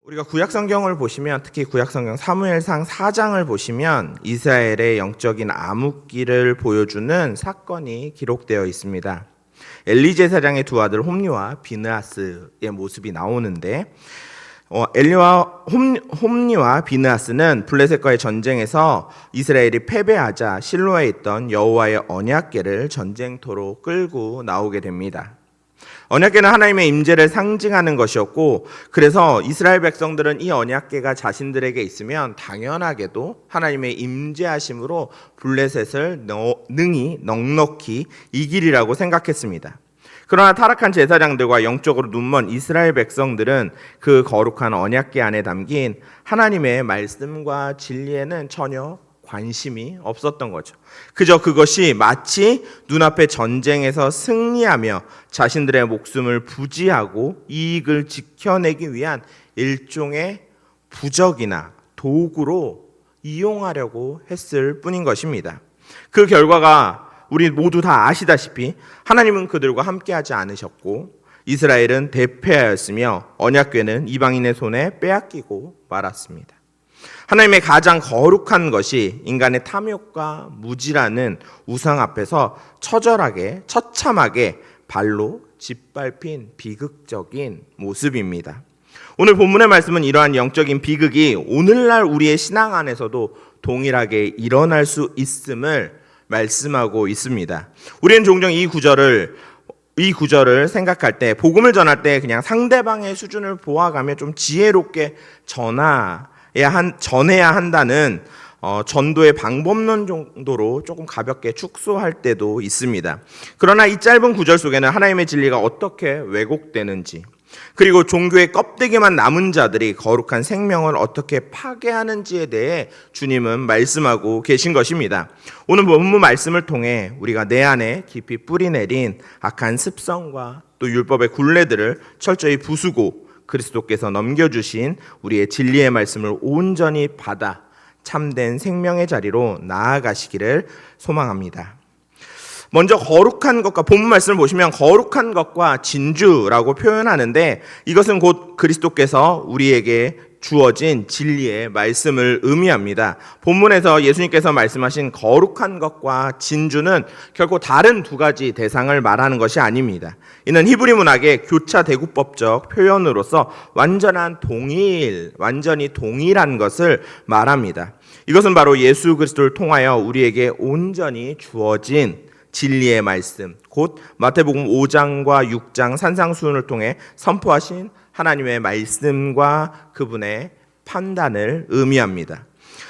우리가 구약성경을 보시면 특히 구약성경 사무엘상 4장을 보시면 이스라엘의 영적인 암흑기를 보여주는 사건이 기록되어 있습니다. 엘리 제사장의 두 아들 홈리와 비느하스의 모습이 나오는데 홈리와 비느하스는 블레셋과의 전쟁에서 이스라엘이 패배하자 실로에 있던 여호와의 언약궤를 전쟁터로 끌고 나오게 됩니다. 언약궤는 하나님의 임재를 상징하는 것이었고, 그래서 이스라엘 백성들은 이 언약궤가 자신들에게 있으면 당연하게도 하나님의 임재하심으로 블레셋을 능히 넉넉히 이기리라고 생각했습니다. 그러나 타락한 제사장들과 영적으로 눈먼 이스라엘 백성들은 그 거룩한 언약궤 안에 담긴 하나님의 말씀과 진리에는 전혀 관심이 없었던 거죠. 그저 그것이 마치 눈앞의 전쟁에서 승리하며 자신들의 목숨을 부지하고 이익을 지켜내기 위한 일종의 부적이나 도구로 이용하려고 했을 뿐인 것입니다. 그 결과가 우리 모두 다 아시다시피 하나님은 그들과 함께하지 않으셨고 이스라엘은 대패하였으며 언약궤는 이방인의 손에 빼앗기고 말았습니다. 하나님의 가장 거룩한 것이 인간의 탐욕과 무지라는 우상 앞에서 처참하게 발로 짓밟힌 비극적인 모습입니다. 오늘 본문의 말씀은 이러한 영적인 비극이 오늘날 우리의 신앙 안에서도 동일하게 일어날 수 있음을 말씀하고 있습니다. 우리는 종종 이 구절을 생각할 때, 복음을 전할 때 그냥 상대방의 수준을 보아가며 좀 지혜롭게 전해야 한다는 전도의 방법론 정도로 조금 가볍게 축소할 때도 있습니다. 그러나 이 짧은 구절 속에는 하나님의 진리가 어떻게 왜곡되는지, 그리고 종교의 껍데기만 남은 자들이 거룩한 생명을 어떻게 파괴하는지에 대해 주님은 말씀하고 계신 것입니다. 오늘 본문 말씀을 통해 우리가 내 안에 깊이 뿌리내린 악한 습성과 또 율법의 굴레들을 철저히 부수고 그리스도께서 넘겨주신 우리의 진리의 말씀을 온전히 받아 참된 생명의 자리로 나아가시기를 소망합니다. 먼저 거룩한 것과, 본문 말씀을 보시면 거룩한 것과 진주라고 표현하는데, 이것은 곧 그리스도께서 우리에게 주어진 진리의 말씀을 의미합니다. 본문에서 예수님께서 말씀하신 거룩한 것과 진주는 결코 다른 두 가지 대상을 말하는 것이 아닙니다. 이는 히브리 문학의 교차 대구법적 표현으로서 완전히 동일한 것을 말합니다. 이것은 바로 예수 그리스도를 통하여 우리에게 온전히 주어진 진리의 말씀, 곧 마태복음 5장과 6장 산상수훈을 통해 선포하신 하나님의 말씀과 그분의 판단을 의미합니다.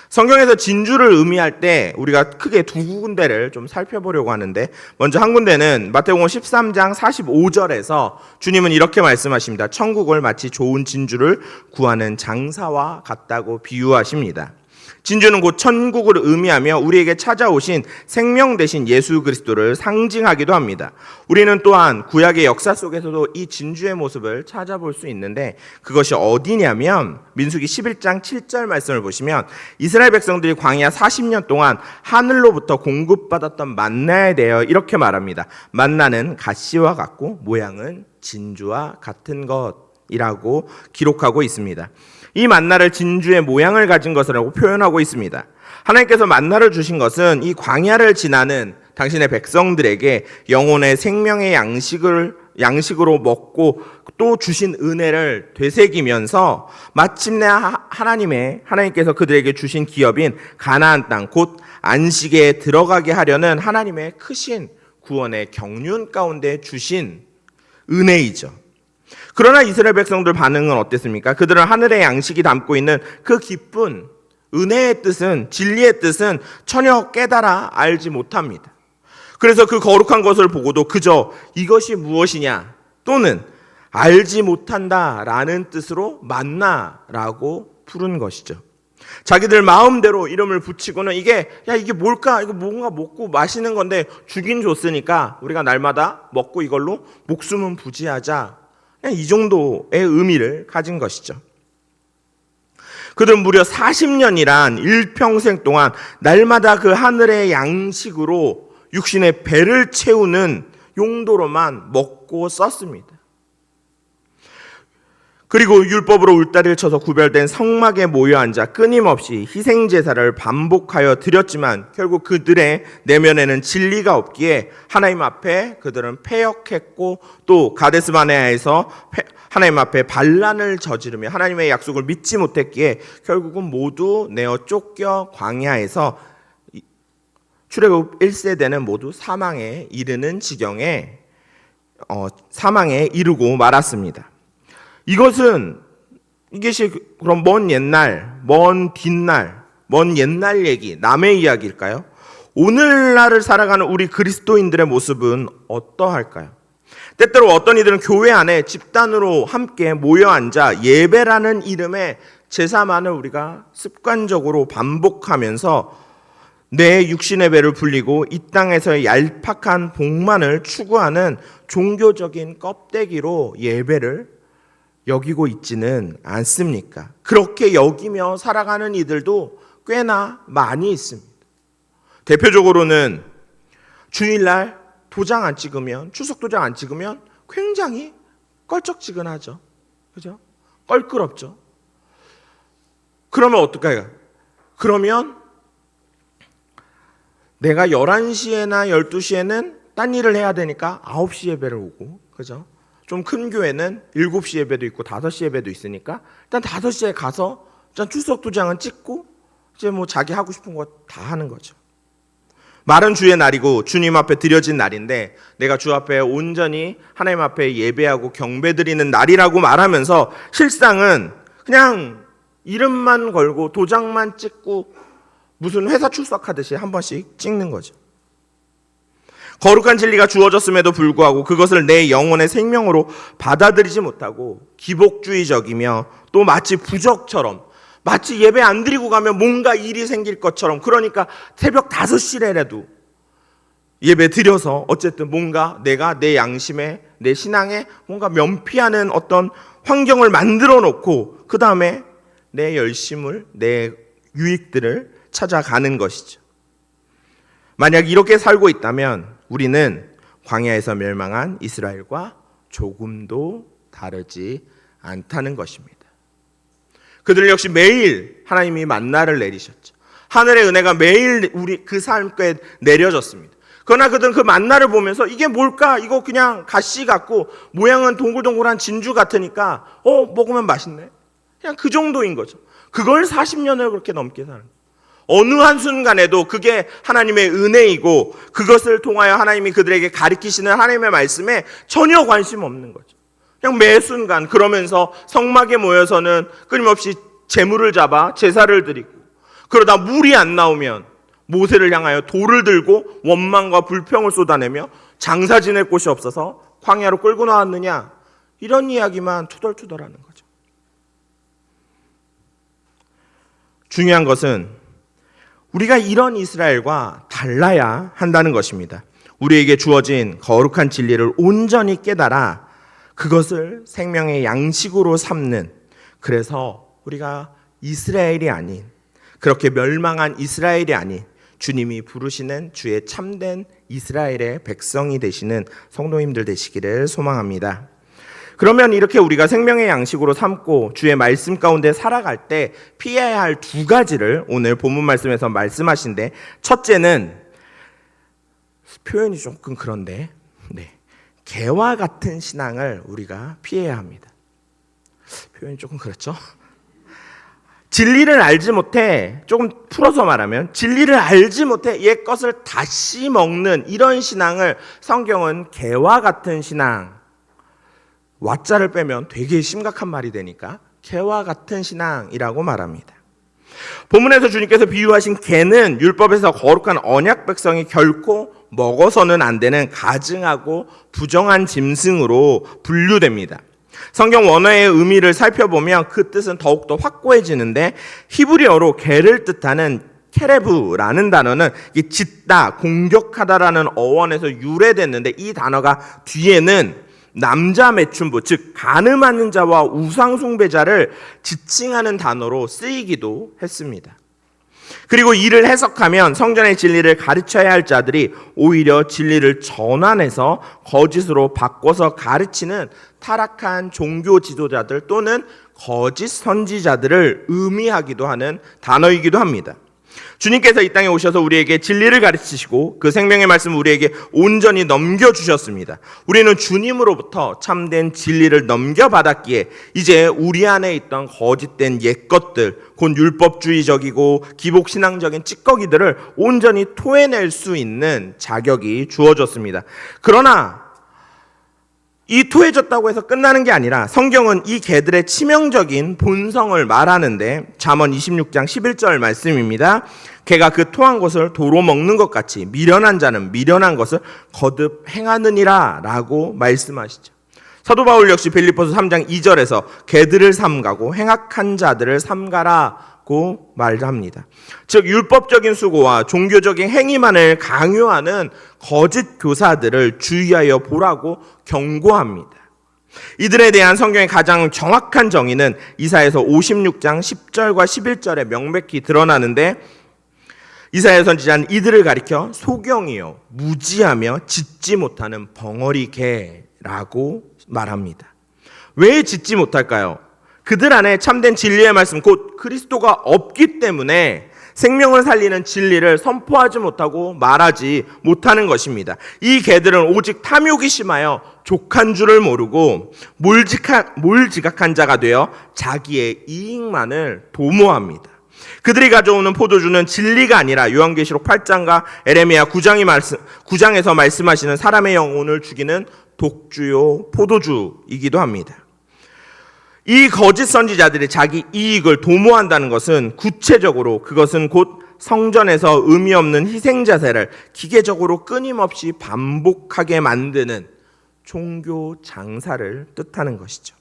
성경에서 진주를 의미할 때 우리가 크게 두 군데를 좀 살펴보려고 하는데, 먼저 한 군데는 마태복음 13장 45절에서 주님은 이렇게 말씀하십니다. 천국을 마치 좋은 진주를 구하는 장사와 같다고 비유하십니다. 진주는 곧 천국을 의미하며 우리에게 찾아오신 생명 되신 예수 그리스도를 상징하기도 합니다. 우리는 또한 구약의 역사 속에서도 이 진주의 모습을 찾아볼 수 있는데, 그것이 어디냐면 민수기 11장 7절 말씀을 보시면 이스라엘 백성들이 광야 40년 동안 하늘로부터 공급받았던 만나에 대하여 이렇게 말합니다. 만나는 가시와 같고 모양은 진주와 같은 것이라고 기록하고 있습니다. 이 만나를 진주의 모양을 가진 것이라고 표현하고 있습니다. 하나님께서 만나를 주신 것은 이 광야를 지나는 당신의 백성들에게 영혼의 생명의 양식으로 먹고 또 주신 은혜를 되새기면서 마침내 하나님께서 그들에게 주신 기업인 가나안 땅, 곧 안식에 들어가게 하려는 하나님의 크신 구원의 경륜 가운데 주신 은혜이죠. 그러나 이스라엘 백성들 반응은 어땠습니까? 그들은 하늘의 양식이 담고 있는 그 깊은 은혜의 뜻은, 진리의 뜻은 전혀 깨달아 알지 못합니다. 그래서 그 거룩한 것을 보고도 그저 이것이 무엇이냐 또는 알지 못한다라는 뜻으로 만나라고 부른 것이죠. 자기들 마음대로 이름을 붙이고는 이게 뭘까? 이거 뭔가 먹고 마시는 건데 주긴 줬으니까 우리가 날마다 먹고 이걸로 목숨은 부지하자. 이 정도의 의미를 가진 것이죠. 그들은 무려 40년이란 일평생 동안 날마다 그 하늘의 양식으로 육신의 배를 채우는 용도로만 먹고 썼습니다. 그리고 율법으로 울타리를 쳐서 구별된 성막에 모여 앉아 끊임없이 희생제사를 반복하여 드렸지만 결국 그들의 내면에는 진리가 없기에 하나님 앞에 그들은 패역했고 또 가데스바네아에서 하나님 앞에 반란을 저지르며 하나님의 약속을 믿지 못했기에 결국은 모두 내어 쫓겨 광야에서 출애굽 1세대는 모두 사망에 이르는 지경에 사망에 이르고 말았습니다. 이것이 그럼 먼 옛날, 먼 뒷날, 먼 옛날 얘기, 남의 이야기일까요? 오늘날을 살아가는 우리 그리스도인들의 모습은 어떠할까요? 때때로 어떤 이들은 교회 안에 집단으로 함께 모여 앉아 예배라는 이름의 제사만을 우리가 습관적으로 반복하면서 내 육신의 배를 불리고 이 땅에서의 얄팍한 복만을 추구하는 종교적인 껍데기로 예배를 여기고 있지는 않습니까? 그렇게 여기며 살아가는 이들도 꽤나 많이 있습니다. 대표적으로는 주일날 도장 안 찍으면, 추석 도장 안 찍으면 굉장히 껄쩍지근하죠. 그죠? 껄끄럽죠. 그러면 어떨까요? 그러면 내가 11시에나 12시에는 딴 일을 해야 되니까 9시 예배를 오고, 그죠? 좀 큰 교회는 7시 예배도 있고 5시 예배도 있으니까 일단 5시에 가서 일단 추석 도장은 찍고 이제 뭐 자기 하고 싶은 거 다 하는 거죠. 말은 주의 날이고 주님 앞에 드려진 날인데 내가 주 앞에 온전히 하나님 앞에 예배하고 경배드리는 날이라고 말하면서 실상은 그냥 이름만 걸고 도장만 찍고 무슨 회사 출석하듯이 한 번씩 찍는 거죠. 거룩한 진리가 주어졌음에도 불구하고 그것을 내 영혼의 생명으로 받아들이지 못하고 기복주의적이며 또 마치 부적처럼 마치 예배 안 드리고 가면 뭔가 일이 생길 것처럼 그러니까 새벽 5시래라도 예배 드려서 어쨌든 뭔가 내가 내 양심에 내 신앙에 뭔가 면피하는 어떤 환경을 만들어 놓고 그 다음에 내 열심을 내 유익들을 찾아가는 것이죠. 만약 이렇게 살고 있다면 우리는 광야에서 멸망한 이스라엘과 조금도 다르지 않다는 것입니다. 그들 역시 매일 하나님이 만나를 내리셨죠. 하늘의 은혜가 매일 우리 그 삶께 내려졌습니다. 그러나 그들은 그 만나를 보면서 이게 뭘까? 이거 그냥 가시 같고 모양은 동글동글한 진주 같으니까 먹으면 맛있네. 그냥 그 정도인 거죠. 그걸 40년을 그렇게 넘게 사는 거예요. 어느 한순간에도 그게 하나님의 은혜이고 그것을 통하여 하나님이 그들에게 가르치시는 하나님의 말씀에 전혀 관심 없는 거죠. 그냥 매 순간 그러면서 성막에 모여서는 끊임없이 제물을 잡아 제사를 드리고 그러다 물이 안 나오면 모세를 향하여 돌을 들고 원망과 불평을 쏟아내며 장사 지낼 곳이 없어서 광야로 끌고 나왔느냐 이런 이야기만 투덜투덜하는 거죠. 중요한 것은 우리가 이런 이스라엘과 달라야 한다는 것입니다. 우리에게 주어진 거룩한 진리를 온전히 깨달아 그것을 생명의 양식으로 삼는, 그래서 우리가 이스라엘이 아닌, 그렇게 멸망한 이스라엘이 아닌 주님이 부르시는 주의 참된 이스라엘의 백성이 되시는 성도님들 되시기를 소망합니다. 그러면 이렇게 우리가 생명의 양식으로 삼고 주의 말씀 가운데 살아갈 때 피해야 할 2가지를 오늘 본문 말씀에서 말씀하신데, 첫째는 표현이 조금 그런데 개와 같은 신앙을 우리가 피해야 합니다. 표현이 조금 그렇죠? 진리를 알지 못해, 조금 풀어서 말하면 진리를 알지 못해 옛 것을 다시 먹는 이런 신앙을 성경은 개와 같은 신앙, 와자를 빼면 되게 심각한 말이 되니까 개와 같은 신앙이라고 말합니다. 본문에서 주님께서 비유하신 개는 율법에서 거룩한 언약 백성이 결코 먹어서는 안 되는 가증하고 부정한 짐승으로 분류됩니다. 성경 원어의 의미를 살펴보면 그 뜻은 더욱더 확고해지는데, 히브리어로 개를 뜻하는 케레브라는 단어는 짖다, 공격하다라는 어원에서 유래됐는데, 이 단어가 뒤에는 남자 매춘부, 즉 간음하는 자와 우상 숭배자를 지칭하는 단어로 쓰이기도 했습니다. 그리고 이를 해석하면 성전의 진리를 가르쳐야 할 자들이 오히려 진리를 전환해서 거짓으로 바꿔서 가르치는 타락한 종교 지도자들 또는 거짓 선지자들을 의미하기도 하는 단어이기도 합니다. 주님께서 이 땅에 오셔서 우리에게 진리를 가르치시고 그 생명의 말씀을 우리에게 온전히 넘겨주셨습니다. 우리는 주님으로부터 참된 진리를 넘겨받았기에 이제 우리 안에 있던 거짓된 옛것들, 곧 율법주의적이고 기복신앙적인 찌꺼기들을 온전히 토해낼 수 있는 자격이 주어졌습니다. 그러나 이 토해졌다고 해서 끝나는 게 아니라 성경은 이 개들의 치명적인 본성을 말하는데 잠언 26장 11절 말씀입니다. 개가 그 토한 것을 도로 먹는 것 같이 미련한 자는 미련한 것을 거듭 행하느니라 라고 말씀하시죠. 사도 바울 역시 빌립보서 3장 2절에서 개들을 삼가고 행악한 자들을 삼가라고 말합니다. 즉 율법적인 수고와 종교적인 행위만을 강요하는 거짓 교사들을 주의하여 보라고 경고합니다. 이들에 대한 성경의 가장 정확한 정의는 이사야서 56장 10절과 11절에 명백히 드러나는데 이사야 선지자는 이들을 가리켜 소경이요 무지하며 짖지 못하는 벙어리 개라고 말합니다. 왜 짖지 못할까요? 그들 안에 참된 진리의 말씀 곧 그리스도가 없기 때문에 생명을 살리는 진리를 선포하지 못하고 말하지 못하는 것입니다. 이 개들은 오직 탐욕이 심하여 족한 줄을 모르고 몰지각한 자가 되어 자기의 이익만을 도모합니다. 그들이 가져오는 포도주는 진리가 아니라 요한계시록 8장과 에레미야 9장에서 말씀하시는 사람의 영혼을 죽이는 독주요 포도주이기도 합니다. 이 거짓 선지자들이 자기 이익을 도모한다는 것은 구체적으로 그것은 곧 성전에서 의미 없는 희생자세를 기계적으로 끊임없이 반복하게 만드는 종교 장사를 뜻하는 것이죠.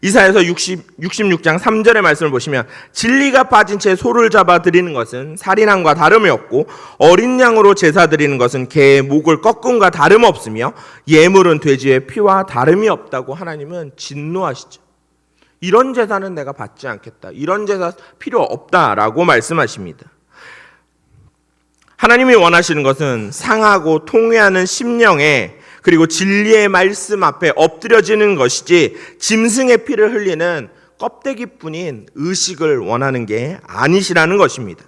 이사야서 66장 3절의 말씀을 보시면 진리가 빠진 채 소를 잡아 드리는 것은 살인함과 다름이 없고 어린 양으로 제사 드리는 것은 개의 목을 꺾음과 다름없으며 예물은 돼지의 피와 다름이 없다고 하나님은 진노하시죠. 이런 제사는 내가 받지 않겠다. 이런 제사 필요 없다라고 말씀하십니다. 하나님이 원하시는 것은 상하고 통회하는 심령에 그리고 진리의 말씀 앞에 엎드려지는 것이지 짐승의 피를 흘리는 껍데기뿐인 의식을 원하는 게 아니시라는 것입니다.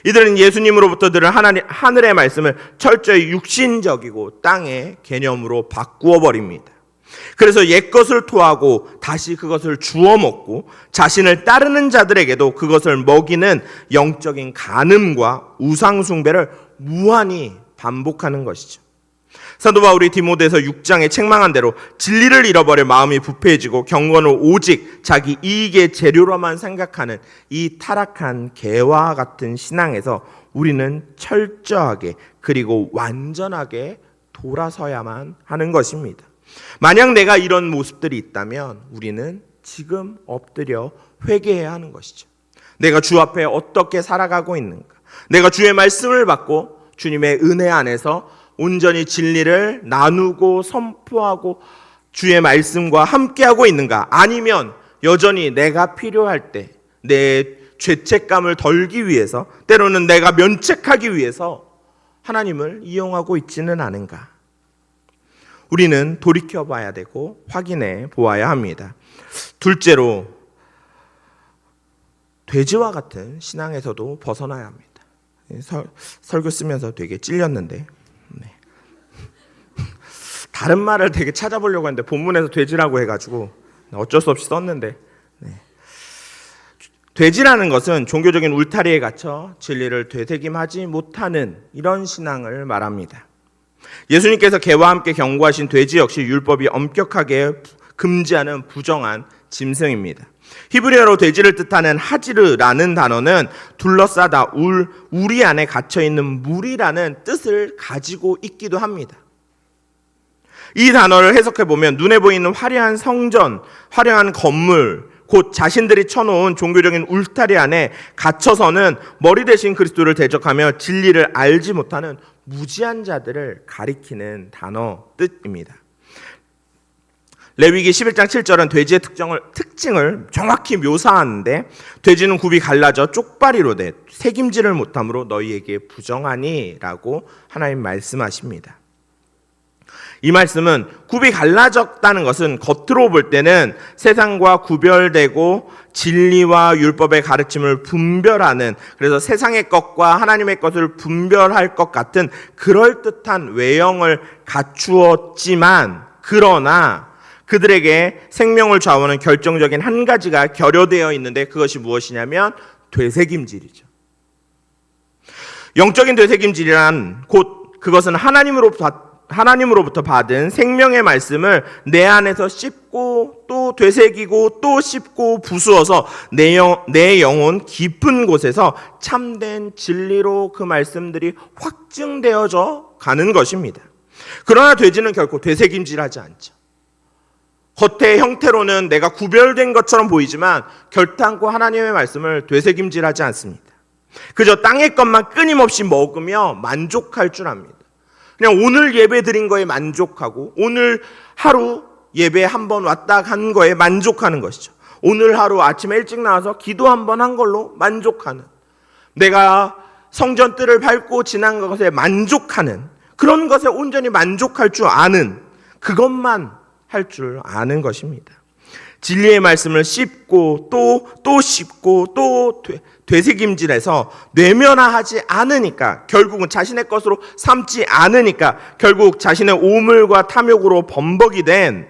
이들은 예수님으로부터 들은 하늘의 말씀을 철저히 육신적이고 땅의 개념으로 바꾸어 버립니다. 그래서 옛것을 토하고 다시 그것을 주워 먹고 자신을 따르는 자들에게도 그것을 먹이는 영적인 간음과 우상 숭배를 무한히 반복하는 것이죠. 사도 바울이 디모데서 6장에 책망한 대로 진리를 잃어버려 마음이 부패해지고 경건을 오직 자기 이익의 재료로만 생각하는 이 타락한 개와 같은 신앙에서 우리는 철저하게 그리고 완전하게 돌아서야만 하는 것입니다. 만약 내가 이런 모습들이 있다면 우리는 지금 엎드려 회개해야 하는 것이죠. 내가 주 앞에 어떻게 살아가고 있는가? 내가 주의 말씀을 받고 주님의 은혜 안에서 온전히 진리를 나누고 선포하고 주의 말씀과 함께하고 있는가? 아니면 여전히 내가 필요할 때 내 죄책감을 덜기 위해서 때로는 내가 면책하기 위해서 하나님을 이용하고 있지는 않은가? 우리는 돌이켜봐야 되고 확인해 보아야 합니다. 둘째로 돼지와 같은 신앙에서도 벗어나야 합니다. 설교 쓰면서 되게 찔렸는데 다른 말을 되게 찾아보려고 했는데 본문에서 돼지라고 해가지고 어쩔 수 없이 썼는데 돼지라는 것은 종교적인 울타리에 갇혀 진리를 되새김하지 못하는 이런 신앙을 말합니다. 예수님께서 개와 함께 경고하신 돼지 역시 율법이 엄격하게 금지하는 부정한 짐승입니다. 히브리어로 돼지를 뜻하는 하지르라는 단어는 둘러싸다, 우리 안에 갇혀있는 물이라는 뜻을 가지고 있기도 합니다. 이 단어를 해석해보면 눈에 보이는 화려한 성전, 화려한 건물, 곧 자신들이 쳐놓은 종교적인 울타리 안에 갇혀서는 머리 대신 그리스도를 대적하며 진리를 알지 못하는 무지한 자들을 가리키는 단어 뜻입니다. 레위기 11장 7절은 돼지의 특징을 정확히 묘사하는데, 돼지는 굽이 갈라져 쪽발이로 돼 새김질을 못함으로 너희에게 부정하니 라고 하나님 말씀하십니다. 이 말씀은 굽이 갈라졌다는 것은 겉으로 볼 때는 세상과 구별되고 진리와 율법의 가르침을 분별하는, 그래서 세상의 것과 하나님의 것을 분별할 것 같은 그럴듯한 외형을 갖추었지만, 그러나 그들에게 생명을 좌우하는 결정적인 한 가지가 결여되어 있는데, 그것이 무엇이냐면 되새김질이죠. 영적인 되새김질이란 곧 그것은 하나님으로부터 받은 생명의 말씀을 내 안에서 씹고 또 되새기고 또 씹고 부수어서 내 영혼 깊은 곳에서 참된 진리로 그 말씀들이 확증되어져 가는 것입니다. 그러나 돼지는 결코 되새김질하지 않죠. 겉의 형태로는 내가 구별된 것처럼 보이지만 결단코 하나님의 말씀을 되새김질하지 않습니다. 그저 땅의 것만 끊임없이 먹으며 만족할 줄 압니다. 그냥 오늘 예배 드린 거에 만족하고, 오늘 하루 예배 한 번 왔다 간 거에 만족하는 것이죠. 오늘 하루 아침에 일찍 나와서 기도 한 번 한 걸로 만족하는, 내가 성전 뜰을 밟고 지난 것에 만족하는, 그런 것에 온전히 만족할 줄 아는, 그것만 할 줄 아는 것입니다. 진리의 말씀을 씹고 또 씹고 또 되새김질해서 뇌면화하지 않으니까, 결국은 자신의 것으로 삼지 않으니까 결국 자신의 오물과 탐욕으로 범벅이 된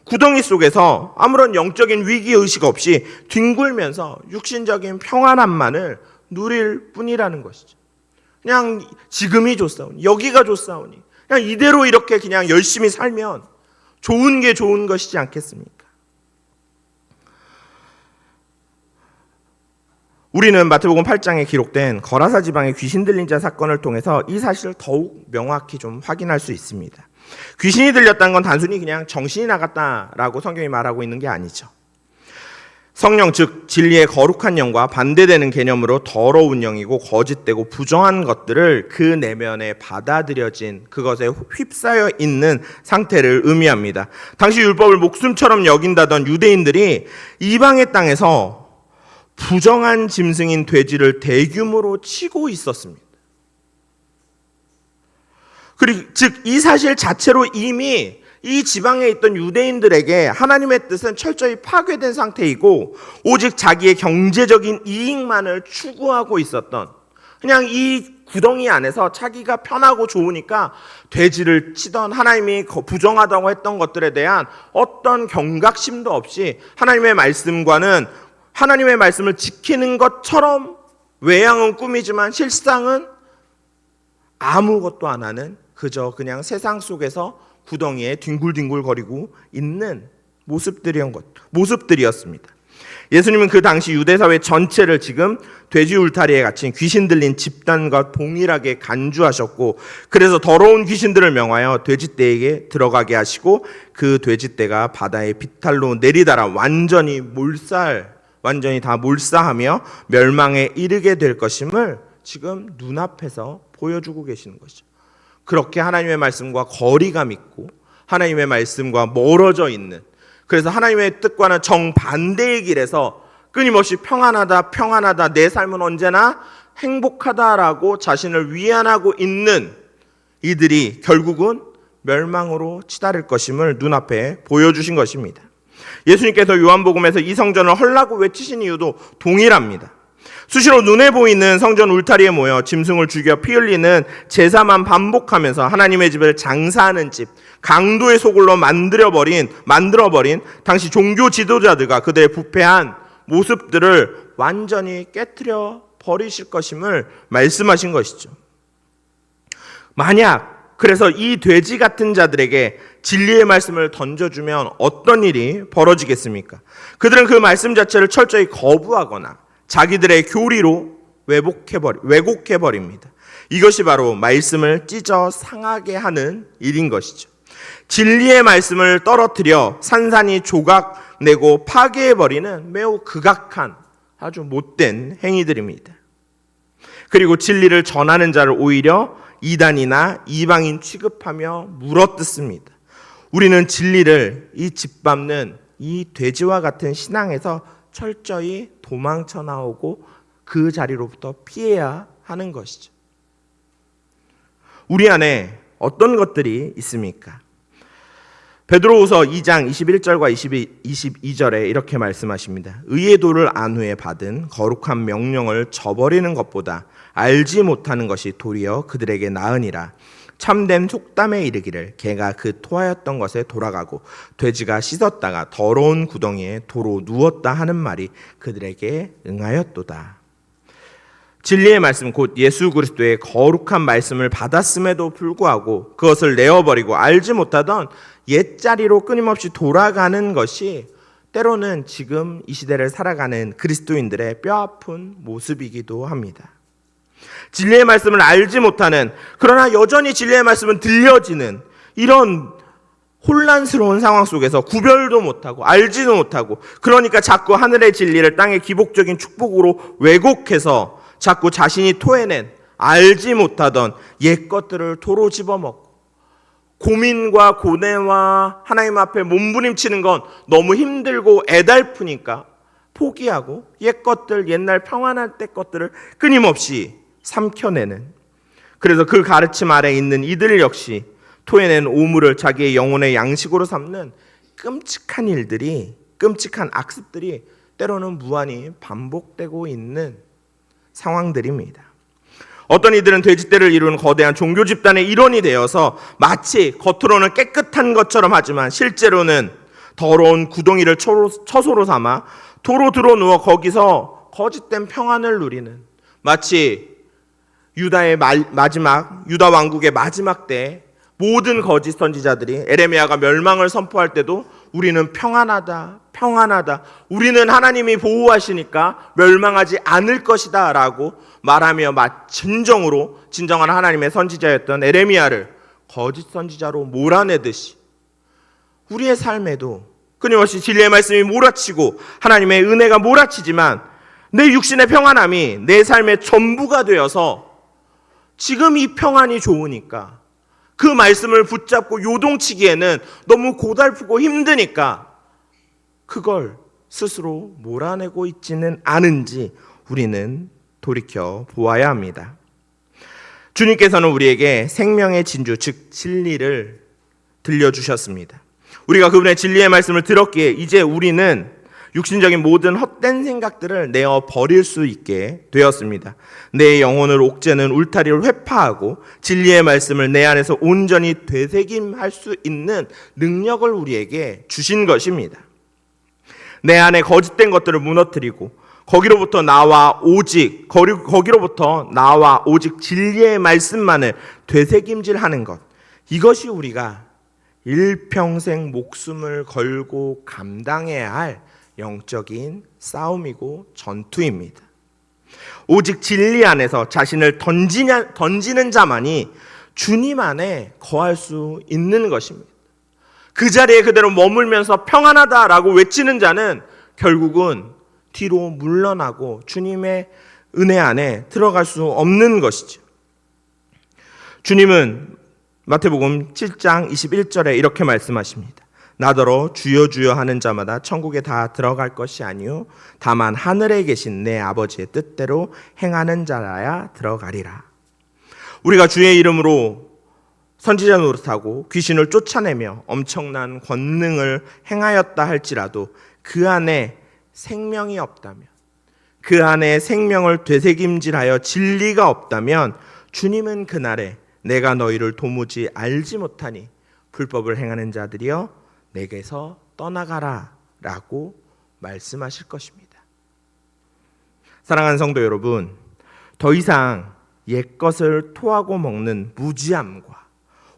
구덩이 속에서 아무런 영적인 위기의식 없이 뒹굴면서 육신적인 평안함만을 누릴 뿐이라는 것이죠. 그냥 지금이 좋사오니, 여기가 좋사오니, 그냥 이대로 이렇게 그냥 열심히 살면 좋은 게 좋은 것이지 않겠습니까? 우리는 마태복음 8장에 기록된 거라사 지방의 귀신 들린 자 사건을 통해서 이 사실을 더욱 명확히 좀 확인할 수 있습니다. 귀신이 들렸다는 건 단순히 그냥 정신이 나갔다라고 성경이 말하고 있는 게 아니죠. 성령, 즉 진리의 거룩한 영과 반대되는 개념으로 더러운 영이고 거짓되고 부정한 것들을 그 내면에 받아들여진, 그것에 휩싸여 있는 상태를 의미합니다. 당시 율법을 목숨처럼 여긴다던 유대인들이 이방의 땅에서 부정한 짐승인 돼지를 대규모로 치고 있었습니다. 그리고 즉 이 사실 자체로 이미 이 지방에 있던 유대인들에게 하나님의 뜻은 철저히 파괴된 상태이고, 오직 자기의 경제적인 이익만을 추구하고 있었던, 그냥 이 구덩이 안에서 자기가 편하고 좋으니까 돼지를 치던, 하나님이 부정하다고 했던 것들에 대한 어떤 경각심도 없이 하나님의 말씀과는, 하나님의 말씀을 지키는 것처럼 외양은 꾸미지만 실상은 아무것도 안 하는, 그저 그냥 세상 속에서 구덩이에 뒹굴뒹굴거리고 있는 모습들이었습니다. 예수님은 그 당시 유대사회 전체를 지금 돼지 울타리에 갇힌 귀신 들린 집단과 동일하게 간주하셨고, 그래서 더러운 귀신들을 명하여 돼지떼에게 들어가게 하시고, 그 돼지떼가 바다의 비탈로 내리달아 완전히 다 몰사하며 멸망에 이르게 될 것임을 지금 눈앞에서 보여주고 계시는 것이죠. 그렇게 하나님의 말씀과 거리감 있고 하나님의 말씀과 멀어져 있는, 그래서 하나님의 뜻과는 정반대의 길에서 끊임없이 평안하다, 내 삶은 언제나 행복하다라고 자신을 위안하고 있는 이들이 결국은 멸망으로 치달을 것임을 눈앞에 보여주신 것입니다. 예수님께서 요한복음에서 이 성전을 헐라고 외치신 이유도 동일합니다. 수시로 눈에 보이는 성전 울타리에 모여 짐승을 죽여 피 흘리는 제사만 반복하면서 하나님의 집을 장사하는 집, 강도의 소굴로 만들어버린 당시 종교 지도자들과 그들의 부패한 모습들을 완전히 깨트려 버리실 것임을 말씀하신 것이죠. 만약 그래서 이 돼지 같은 자들에게 진리의 말씀을 던져주면 어떤 일이 벌어지겠습니까? 그들은 그 말씀 자체를 철저히 거부하거나 자기들의 교리로 왜곡해버립니다. 이것이 바로 말씀을 찢어 상하게 하는 일인 것이죠. 진리의 말씀을 떨어뜨려 산산이 조각내고 파괴해버리는 매우 극악한, 아주 못된 행위들입니다. 그리고 진리를 전하는 자를 오히려 이단이나 이방인 취급하며 물어뜯습니다. 우리는 진리를 이 짓밟는 이 돼지와 같은 신앙에서 철저히 도망쳐 나오고 그 자리로부터 피해야 하는 것이죠. 우리 안에 어떤 것들이 있습니까? 베드로후서 2장 21절과 22절에 이렇게 말씀하십니다. 의의 도를 안 후에 받은 거룩한 명령을 저버리는 것보다 알지 못하는 것이 도리어 그들에게 나으니라. 참된 속담에 이르기를 개가 그 토하였던 것에 돌아가고 돼지가 씻었다가 더러운 구덩이에 도로 누웠다 하는 말이 그들에게 응하였도다. 진리의 말씀 곧 예수 그리스도의 거룩한 말씀을 받았음에도 불구하고 그것을 내어버리고 알지 못하던 옛자리로 끊임없이 돌아가는 것이 때로는 지금 이 시대를 살아가는 그리스도인들의 뼈아픈 모습이기도 합니다. 진리의 말씀을 알지 못하는, 그러나 여전히 진리의 말씀은 들려지는 이런 혼란스러운 상황 속에서 구별도 못하고 알지도 못하고, 그러니까 자꾸 하늘의 진리를 땅의 기복적인 축복으로 왜곡해서 자꾸 자신이 토해낸 알지 못하던 옛 것들을 도로 집어먹고, 고민과 고뇌와 하나님 앞에 몸부림치는 건 너무 힘들고 애달프니까 포기하고 옛 것들, 옛날 평안할 때 것들을 끊임없이 삼켜내는, 그래서 그 가르침 아래 있는 이들 역시 토해낸 오물을 자기의 영혼의 양식으로 삼는 끔찍한 일들이, 끔찍한 악습들이 때로는 무한히 반복되고 있는 상황들입니다. 어떤 이들은 돼지떼를 이루는 거대한 종교 집단의 일원이 되어서 마치 겉으로는 깨끗한 것처럼 하지만 실제로는 더러운 구덩이를 처소로 삼아 도로 들어 누워 거기서 거짓된 평안을 누리는, 마치 유다의 마지막, 유다 왕국의 마지막 때 모든 거짓 선지자들이 에레미야가 멸망을 선포할 때도 우리는 평안하다, 평안하다, 우리는 하나님이 보호하시니까 멸망하지 않을 것이다 라고 말하며 진정한 하나님의 선지자였던 에레미야를 거짓 선지자로 몰아내듯이 우리의 삶에도 끊임없이 진리의 말씀이 몰아치고 하나님의 은혜가 몰아치지만 내 육신의 평안함이 내 삶의 전부가 되어서 지금 이 평안이 좋으니까 그 말씀을 붙잡고 요동치기에는 너무 고달프고 힘드니까 그걸 스스로 몰아내고 있지는 않은지 우리는 돌이켜 보아야 합니다. 주님께서는 우리에게 생명의 진주, 즉 진리를 들려주셨습니다. 우리가 그분의 진리의 말씀을 들었기에 이제 우리는 육신적인 모든 헛된 생각들을 내어 버릴 수 있게 되었습니다. 내 영혼을 옥죄는 울타리를 회파하고 진리의 말씀을 내 안에서 온전히 되새김할 수 있는 능력을 우리에게 주신 것입니다. 내 안에 거짓된 것들을 무너뜨리고 거기로부터 나와 오직 진리의 말씀만을 되새김질하는 것, 이것이 우리가 일평생 목숨을 걸고 감당해야 할 영적인 싸움이고 전투입니다. 오직 진리 안에서 자신을 던지는 자만이 주님 안에 거할 수 있는 것입니다. 그 자리에 그대로 머물면서 평안하다라고 외치는 자는 결국은 뒤로 물러나고 주님의 은혜 안에 들어갈 수 없는 것이죠. 주님은 마태복음 7장 21절에 이렇게 말씀하십니다. 나더러 주여 주여 하는 자마다 천국에 다 들어갈 것이 아니요 다만 하늘에 계신 내 아버지의 뜻대로 행하는 자라야 들어가리라. 우리가 주의 이름으로 선지자 노릇하고 귀신을 쫓아내며 엄청난 권능을 행하였다 할지라도 그 안에 생명이 없다면, 그 안에 생명을 되새김질하여 진리가 없다면 주님은 그날에 내가 너희를 도무지 알지 못하니 불법을 행하는 자들이여 내게서 떠나가라 라고 말씀하실 것입니다. 사랑하는 성도 여러분, 더 이상 옛것을 토하고 먹는 무지함과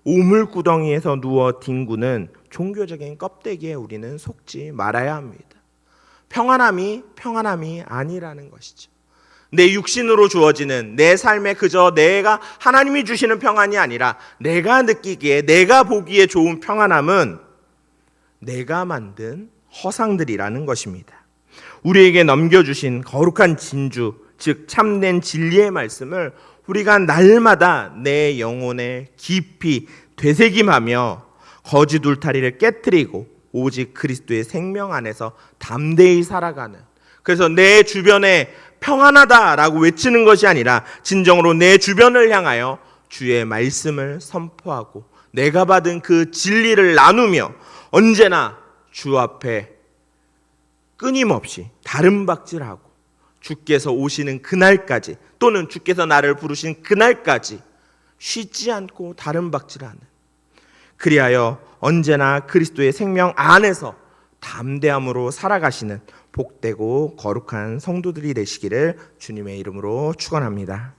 오물구덩이에서 누워 뒹구는 종교적인 껍데기에 우리는 속지 말아야 합니다. 평안함이 아니라는 것이죠. 내 육신으로 주어지는 내 삶에 그저 내가 하나님이 주시는 평안이 아니라 내가 느끼기에, 내가 보기에 좋은 평안함은 내가 만든 허상들이라는 것입니다. 우리에게 넘겨주신 거룩한 진주, 즉 참된 진리의 말씀을 우리가 날마다 내 영혼에 깊이 되새김하며 거짓 울타리를 깨뜨리고 오직 그리스도의 생명 안에서 담대히 살아가는, 그래서 내 주변에 평안하다라고 외치는 것이 아니라 진정으로 내 주변을 향하여 주의 말씀을 선포하고 내가 받은 그 진리를 나누며 언제나 주 앞에 끊임없이 다름박질하고 주께서 오시는 그날까지, 또는 주께서 나를 부르신 그날까지 쉬지 않고 다름박질하는, 그리하여 언제나 그리스도의 생명 안에서 담대함으로 살아가시는 복되고 거룩한 성도들이 되시기를 주님의 이름으로 축원합니다.